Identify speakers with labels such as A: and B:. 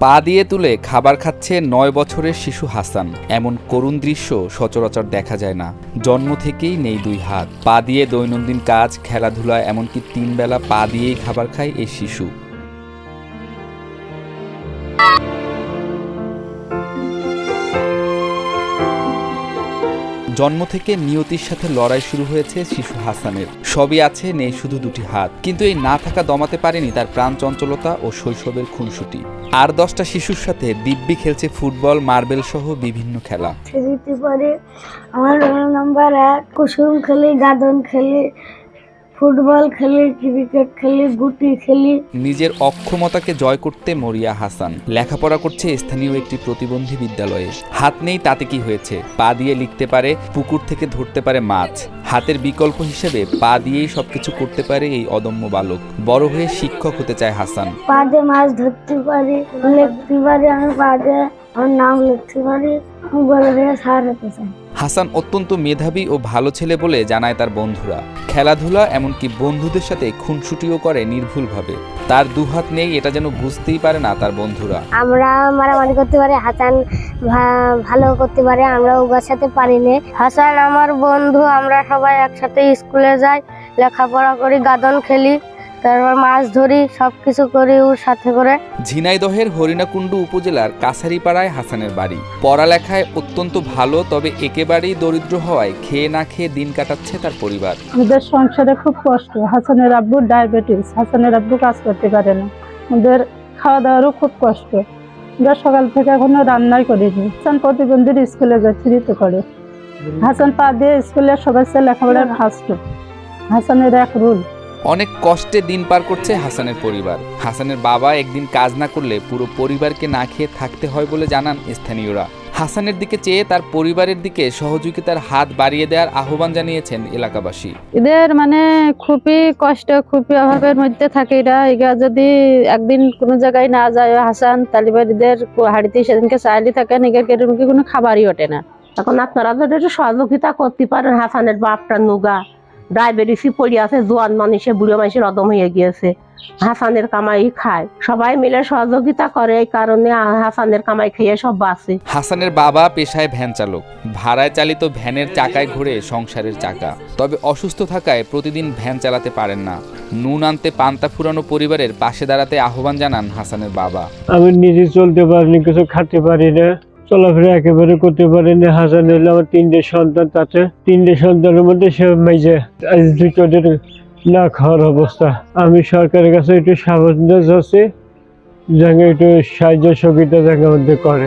A: পা দিয়ে তুলে খাবার খাচ্ছে ৯ বছরের শিশু হাসান। এমন করুণ দৃশ্য সচরাচর দেখা যায় না। জন্ম থেকেই নেই দুই হাত। পা দিয়ে দৈনন্দিন কাজ, খেলাধুলা, এমনকি ৩ বেলা পা দিয়েই খাবার খায় এই শিশু। জন্ম থেকে নিয়তির সাথে লড়াই শুরু হয়েছে শিশু হাসানের। সবই আছে, নেই শুধু দুটি হাত। কিন্তু এই না থাকা দমাতে পারেনি তার প্রাণ চঞ্চলতা ও শৈশবের খুনসুটি। আর 10টা শিশুর সাথে দিব্যি খেলছে ফুটবল, মার্বেল সহ বিভিন্ন খেলা।
B: আমার নাম্বার 1 কুসুম খেলি, গাদন খেলি, ফুটবল খেলি, ক্রিকেট খেলি, গুটি খেলি।
A: নিজের অক্ষমতাকে জয় করতে মরিয়া হাসান লেখাপড়া করছে স্থানীয় একটি প্রতিবন্ধী বিদ্যালয়ে। হাত নেই তাতে কি হয়েছে, পা দিয়ে লিখতে পারে, পুকুর থেকে ধরতে পারে মাছ। হাতের বিকল্প হিসেবে পা দিয়েই সবকিছু করতে পারে এই অদম্য বালক। বড় হয়ে শিক্ষক হতে চায় হাসান।
B: পা দিয়ে মাছ ধরতে পারি, লিখতে পারি, আমি পা দিয়ে আমার নাম লিখতে পারি, আমি বড় হয়ে স্যার হতে চাই।
A: হাসান অত্যন্ত মেধাবী ও ভালো ছেলে বলে জানায় তার বন্ধুরা। খেলাধুলা, এমনকি বন্ধুদের সাথে খুনসুটিও করে নির্ভুলভাবে। তার দুহাত নেই এটা যেন বুঝতেই পারে না তার বন্ধুরা।
B: আমরা মারামারি করতে পারি, হাসান ভালো করতে পারে, আমরা ওর সাথে পারি না। হাসান আমার বন্ধু, আমরা সবাই একসাথে স্কুলে যাই, লেখাপড়া করি, গাদন খেলি, তারপর মাছ ধরি, সবকিছু করি ওর সাথে করে।
A: ঝিনাইদহের হরিণাকুণ্ডু উপজেলার কাছারিপাড়ায় হাসানের বাড়ি। পড়ালেখায় অত্যন্ত ভালো, তবে একেবারেই দরিদ্র হওয়ায় খেয়ে না খেয়ে দিন কাটাচ্ছে তার পরিবার।
C: আমাদের সংসারে খুব কষ্ট। হাসানের আব্বুর ডায়াবেটিস, হাসানের আব্বু কাজ করতে পারে না। আমাদের খাওয়া দাওয়ারও খুব কষ্ট। আমরা সকাল থেকে এখনো রান্নাই করিনি। হাসান প্রতিবন্ধীর স্কুলে যায়, ফ্রিতে করে। হাসান পা দিয়ে স্কুলে সবাই লেখাপড়ায় ফার্স্ট। হাসানের এক রুল।
A: অনেক কষ্টে দিন পার করছে হাসানের পরিবার। হাসানের বাবা একদিন কাজ না করলে পুরো পরিবারকে না খেয়ে থাকতে হয় বলে জানান স্থানীয়রা। হাসানের দিকে চেয়ে তার পরিবারের দিকে সহযোগিতার হাত বাড়িয়ে দেওয়ার আহ্বান জানিয়েছেন এলাকাবাসী।
C: এদের খুবই কষ্ট, খুবই অভাবের মধ্যে থাকে এরা যদি একদিন কোনো জায়গায় না যায় হাসান, তাহলে এদের হাড়িতে সেদিনকে চাইলে থাকেন, এদের কোনো খাবারই ওঠে না।
D: এখন আপনারা যদি একটু সহযোগিতা করতে পারেন, হাসানের বাপটা নুগা ডায়াবেটিসি পড়ে আছে, জোয়ান মানুষে বুড়ো মানুষের অদম হয়ে গিয়েছে, হাসানের কামাই খায়, সবাই মিলে সহযোগিতা করে, এই কারণে হাসানের কামাই খেয়ে সব বাঁচে।
A: হাসানের বাবা পেশায় ভ্যান চালক। ভাড়ায় চালিত ভ্যানের চাকায় ঘুরে সংসারের চাকা। তবে অসুস্থ থাকায় প্রতিদিন ভ্যান চালাতে পারেন না। নুন আনতে পান্তা ফুরানো পরিবারের পাশে দাঁড়াতে আহ্বান জানান হাসানের বাবা।
E: আমি নিজে চলতে পারিনি, কিছু খেতে পারি না, চলাফেরা একেবারে করতে পারি না। হাসান হলো আমার 3টে সন্তান, তাতে 3টে সন্তানের মধ্যে সে মেজে, আজ 2টোদের না খাওয়ার অবস্থা। আমি সরকারের কাছে একটু সাহায্য চাচ্ছি, যাকে একটু সাহায্য সহযোগিতা যাকে আমাদের করে।